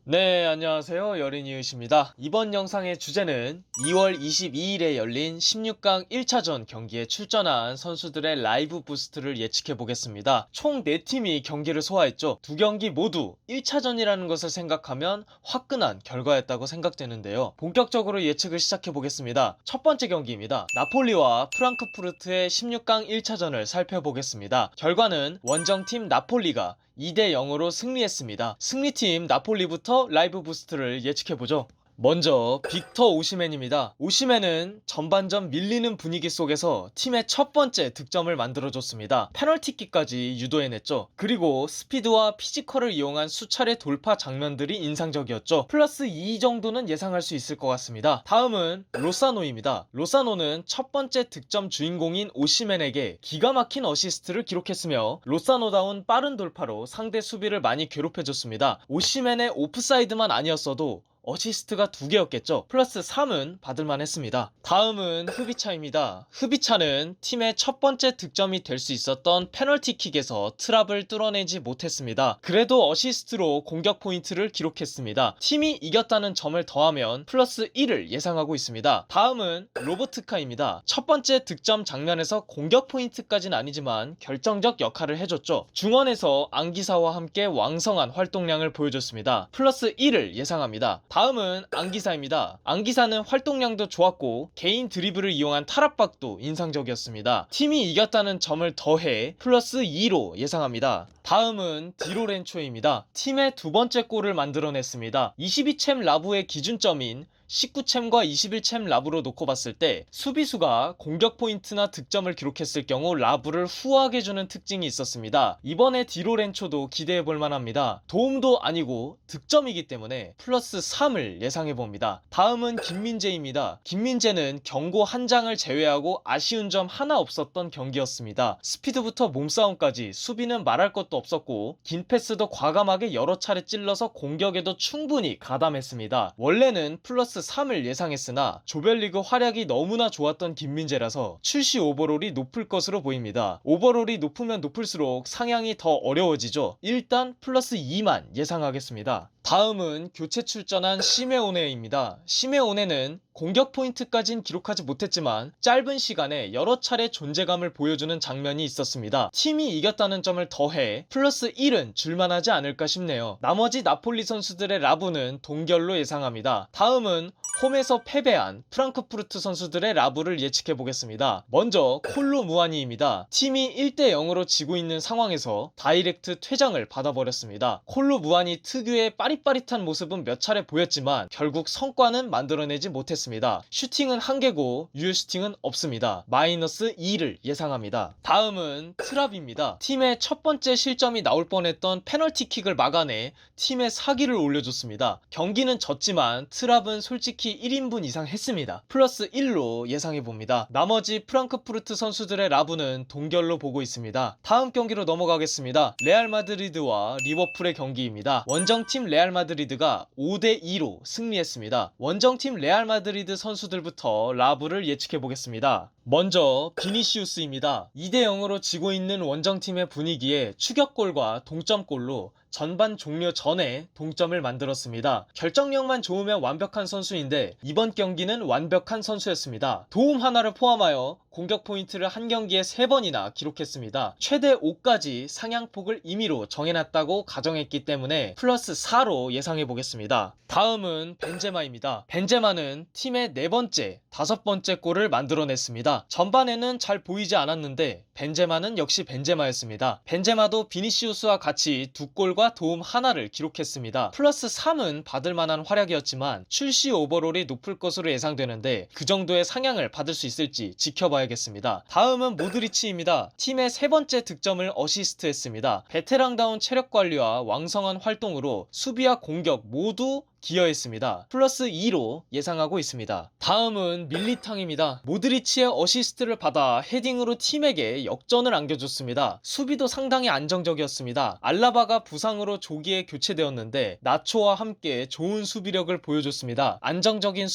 네, 안녕하세요. 여린이웃입니다. 이번 영상의 주제는 2월 22일에 열린 16강 1차전 경기에 출전한 선수들의 라이브 부스트를 예측해 보겠습니다. 총 4팀이 경기를 소화했죠. 두 경기 모두 1차전이라는 것을 생각하면 화끈한 결과였다고 생각되는데요. 본격적으로 예측을 시작해 보겠습니다. 첫 번째 경기입니다. 나폴리와 프랑크푸르트의 16강 1차전을 살펴보겠습니다. 결과는 원정팀 나폴리가 2대 0으로 승리했습니다. 승리팀 나폴리부터 라이브 부스트를 예측해보죠. 먼저 빅터 오시멘입니다. 오시멘은 전반전 밀리는 분위기 속에서 팀의 첫 번째 득점을 만들어줬습니다. 페널티킥까지 유도해냈죠. 그리고 스피드와 피지컬을 이용한 수차례 돌파 장면들이 인상적이었죠. 플러스 2 정도는 예상할 수 있을 것 같습니다. 다음은 로사노입니다. 로사노는 첫 번째 득점 주인공인 오시멘에게 기가 막힌 어시스트를 기록했으며 로사노다운 빠른 돌파로 상대 수비를 많이 괴롭혀줬습니다. 오시멘의 오프사이드만 아니었어도 어시스트가 2개였겠죠. 플러스 3은 받을만 했습니다. 다음은 흐비차입니다. 흐비차는 팀의 첫 번째 득점이 될 수 있었던 페널티킥에서 트랍을 뚫어내지 못했습니다. 그래도 어시스트로 공격 포인트를 기록했습니다. 팀이 이겼다는 점을 더하면 플러스 1을 예상하고 있습니다. 다음은 로보트카입니다. 첫 번째 득점 장면에서 공격 포인트까지는 아니지만 결정적 역할을 해줬죠. 중원에서 안기사와 함께 왕성한 활동량을 보여줬습니다. 플러스 1을 예상합니다. 다음은 안기사입니다. 안기사는 활동량도 좋았고 개인 드리블을 이용한 탈압박도 인상적이었습니다. 팀이 이겼다는 점을 더해 플러스 2로 예상합니다. 다음은 디로렌초입니다. 팀의 두 번째 골을 만들어냈습니다. 22챔 라부의 기준점인 19챔과 21챔 라브로 놓고 봤을 때 수비수가 공격 포인트나 득점을 기록했을 경우 라브를 후하게 주는 특징이 있었습니다. 이번에 디로렌초도 기대해볼 만합니다. 도움도 아니고 득점이기 때문에 플러스 3을 예상해봅니다. 다음은 김민재입니다. 김민재는 경고 한 장을 제외하고 아쉬운 점 하나 없었던 경기였습니다. 스피드부터 몸싸움까지 수비는 말할 것도 없었고 긴 패스도 과감하게 여러 차례 찔러서 공격에도 충분히 가담했습니다. 원래는 플러스 3을 예상했으나 조별리그 활약이 너무나 좋았던 김민재라서 출시 오버롤이 높을 것으로 보입니다. 오버롤이 높으면 높을수록 상향이 더 어려워지죠. 일단 플러스 2만 예상하겠습니다. 다음은 교체 출전한 시메오네입니다. 시메오네는 공격 포인트까진 기록하지 못했지만 짧은 시간에 여러 차례 존재감을 보여주는 장면이 있었습니다. 팀이 이겼다는 점을 더해 플러스 1은 줄만하지 않을까 싶네요. 나머지 나폴리 선수들의 라부는 동결로 예상합니다. 다음은 홈에서 패배한 프랑크푸르트 선수들의 라부를 예측해보겠습니다. 먼저 콜로 무아니입니다. 팀이 1대 0으로 지고 있는 상황에서 다이렉트 퇴장을 받아버렸습니다. 콜로 무아니 특유의 빠릿빠릿한 모습은 몇 차례 보였지만 결국 성과는 만들어내지 못했습니다. 슈팅은 1개고 유효 슈팅은 없습니다. 마이너스 2를 예상합니다. 다음은 트랍입니다. 팀의 첫 번째 실점이 나올 뻔했던 페널티킥을 막아내 팀의 사기를 올려줬습니다. 경기는 졌지만 트랍은 솔직히 1인분 이상 했습니다. 플러스 1로 예상해봅니다. 나머지 프랑크푸르트 선수들의 라부는 동결로 보고 있습니다. 다음 경기로 넘어가겠습니다. 레알 마드리드와 리버풀의 경기입니다. 원정팀 레알 마드리드가 5대 2로 승리했습니다. 원정팀 레알 마드리드 선수들부터 라부를 예측해보겠습니다. 먼저 비니시우스입니다. 2대 0으로 지고 있는 원정팀의 분위기에 추격골과 동점골로 전반 종료 전에 동점을 만들었습니다. 결정력만 좋으면 완벽한 선수인데 이번 경기는 완벽한 선수였습니다. 도움 하나를 포함하여 공격 포인트를 한 경기에 3번이나 기록했습니다. 최대 5까지 상향폭을 임의로 정해놨다고 가정했기 때문에 플러스 4로 예상해보겠습니다. 다음은 벤제마입니다. 벤제마는 팀의 4번째, 5번째 골을 만들어냈습니다. 전반에는 잘 보이지 않았는데 벤제마는 역시 벤제마였습니다. 벤제마도 비니시우스와 같이 2골과 도움 하나를 기록했습니다. 플러스 3은 받을만한 활약이었지만 출시 오버롤이 높을 것으로 예상되는데 그 정도의 상향을 받을 수 있을지 지켜봐야겠습니다. 다음은 모드리치입니다. 팀의 3번째 득점을 어시스트했습니다. 베테랑다운 체력 관리와 왕성한 활동으로 수비와 공격 모두 기여했습니다. 플러스 2로 예상하고 있습니다. 다음은 밀리탕입니다. 모드리치의 어시스트를 받아 헤딩으로 팀에게 역전을 안겨줬습니다. 수비도 상당히 안정적이었습니다. 알라바가 부상으로 조기에 교체되었는데 나초와 함께 좋은 수비력을 보여줬습니다. 안정적인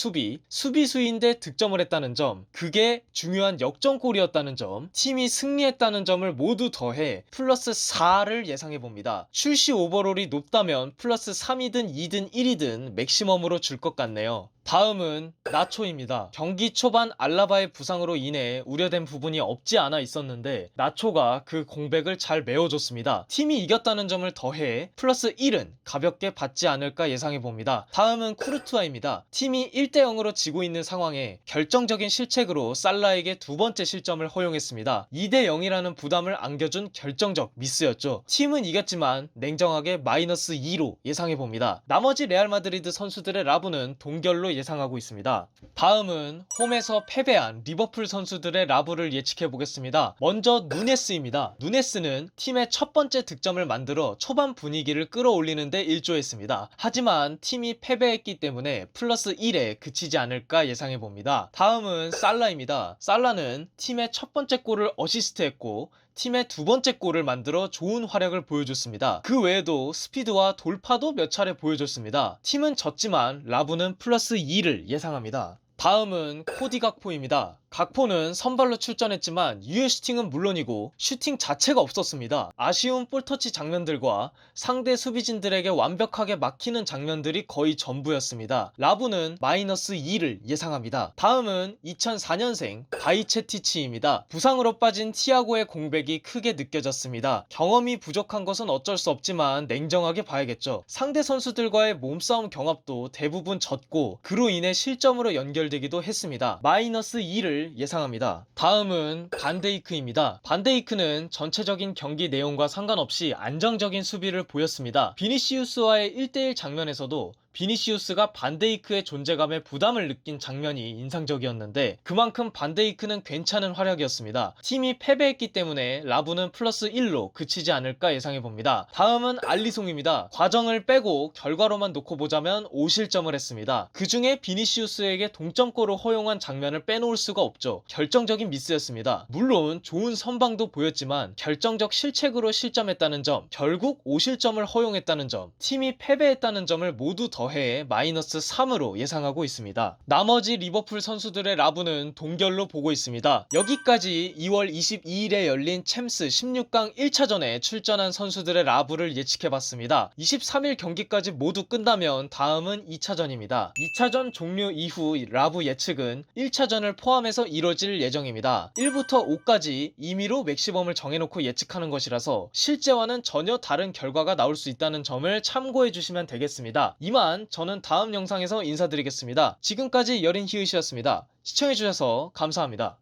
수비수인데 득점을 했다는 점, 그게 중요한 역전골이었다는 점, 팀이 승리했다는 점을 모두 더해 플러스 4를 예상해봅니다. 출시 오버롤이 높다면 플러스 3이든 2든 1이든 맥시멈으로 줄 것 같네요. 다음은 나초입니다. 경기 초반 알라바의 부상으로 인해 우려된 부분이 없지 않아 있었는데 나초가 그 공백을 잘 메워줬습니다. 팀이 이겼다는 점을 더해 플러스 1은 가볍게 받지 않을까 예상해봅니다. 다음은 쿠르투아입니다. 팀이 1대0으로 지고 있는 상황에 결정적인 실책으로 살라에게 두 번째 실점을 허용했습니다. 2대0이라는 부담을 안겨준 결정적 미스였죠. 팀은 이겼지만 냉정하게 마이너스 2로 예상해봅니다. 나머지 레알 마드리드 선수들의 라부는 동결로 예상하고 있습니다. 다음은 홈에서 패배한 리버풀 선수들의 라부를 예측해보겠습니다. 먼저 누네스입니다. 누네스는 팀의 첫 번째 득점을 만들어 초반 분위기를 끌어올리는데 일조했습니다. 하지만 팀이 패배했기 때문에 플러스 1에 그치지 않을까 예상해봅니다. 다음은 살라입니다. 살라는 팀의 첫 번째 골을 어시스트했고 팀의 두 번째 골을 만들어 좋은 활약을 보여줬습니다. 그 외에도 스피드와 돌파도 몇 차례 보여줬습니다. 팀은 졌지만 라부는 플러스 2를 예상합니다. 다음은 코디 각포입니다. 각포는 선발로 출전했지만 유효 슈팅은 물론이고 슈팅 자체가 없었습니다. 아쉬운 볼터치 장면들과 상대 수비진들에게 완벽하게 막히는 장면들이 거의 전부였습니다. 라부는 마이너스 2를 예상합니다. 다음은 2004년생 바이체티치입니다. 부상으로 빠진 티아고의 공백이 크게 느껴졌습니다. 경험이 부족한 것은 어쩔 수 없지만 냉정하게 봐야겠죠. 상대 선수들과의 몸싸움 경합도 대부분 졌고 그로 인해 실점으로 연결되기도 했습니다. 마이너스 2를 예상합니다. 다음은 반데이크입니다. 반데이크는 전체적인 경기 내용과 상관없이 안정적인 수비를 보였습니다. 비니시우스와의 1대1 장면에서도 비니시우스가 반데이크의 존재감에 부담을 느낀 장면이 인상적이었는데 그만큼 반데이크는 괜찮은 활약이었습니다. 팀이 패배했기 때문에 라부는 플러스 1로 그치지 않을까 예상해봅니다. 다음은 알리송입니다. 과정을 빼고 결과로만 놓고 보자면 5실점을 했습니다. 그 중에 비니시우스에게 동점골을 허용한 장면을 빼놓을 수가 없죠. 결정적인 미스였습니다. 물론 좋은 선방도 보였지만 결정적 실책으로 실점했다는 점, 결국 5실점을 허용했다는 점, 팀이 패배했다는 점을 모두 더해 마이너스 3으로 예상하고 있습니다. 나머지 리버풀 선수들의 라부는 동결로 보고 있습니다. 여기까지 2월 22일에 열린 챔스 16강 1차전에 출전한 선수들의 라부를 예측해봤습니다. 23일 경기까지 모두 끝나면 다음은 2차전입니다. 2차전 종료 이후 라부 예측은 1차전을 포함해서 이뤄질 예정입니다. 1부터 5까지 임의로 맥시멈을 정해놓고 예측하는 것이라서 실제와는 전혀 다른 결과가 나올 수 있다는 점을 참고해주시면 되겠습니다. 이만 저는 다음 영상에서 인사드리겠습니다. 지금까지 여린 히읗이었습니다. 시청해주셔서 감사합니다.